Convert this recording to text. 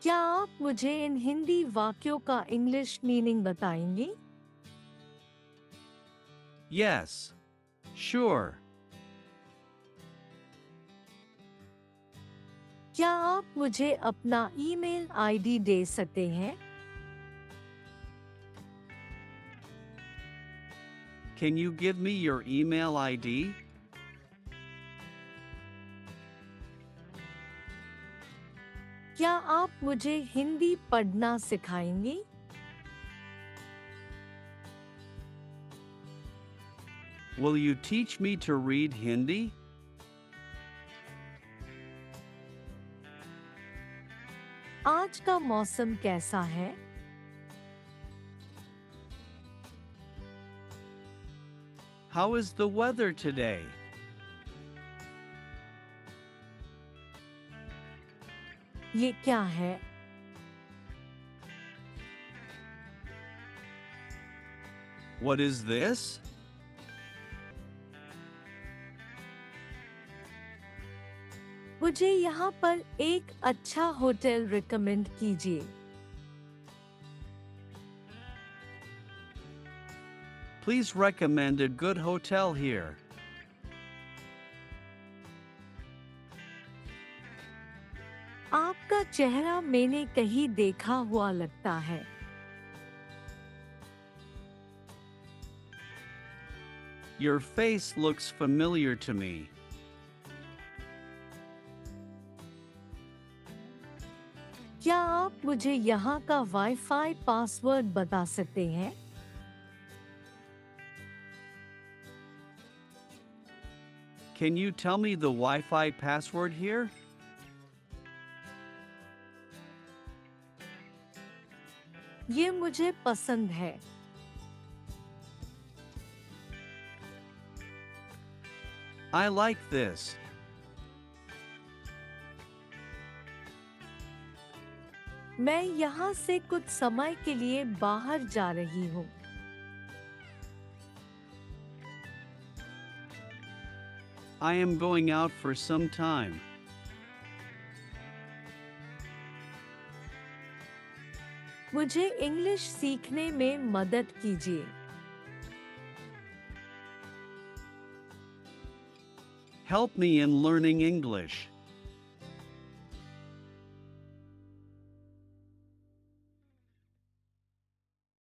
क्या आप मुझे इन हिंदी वाक्यों का इंग्लिश मीनिंग बताएंगे? Yes. Sure. क्या आप मुझे अपना ईमेल आईडी दे सकते हैं? Can you give me your email ID? क्या आप मुझे हिंदी पढ़ना सिखाएंगे? Will you teach me to read Hindi? आज का मौसम कैसा है? How is the weather today? ये क्या है? What is this? मुझे यहाँ पर एक अच्छा होटल रिकमेंड कीजिए। Please recommend a good hotel here. आपका चेहरा मैंने कहीं देखा हुआ लगता है। Your face looks familiar to me. क्या आप मुझे यहाँ का वाईफाई पासवर्ड बता सकते हैं? Can you tell me the Wi-Fi password here? ये मुझे पसंद है। I like this. मैं यहाँ से कुछ समय के लिए बाहर जा रही हूँ। I am going out for some time. मुझे इंग्लिश सीखने में मदद कीजिए। Help me in learning English.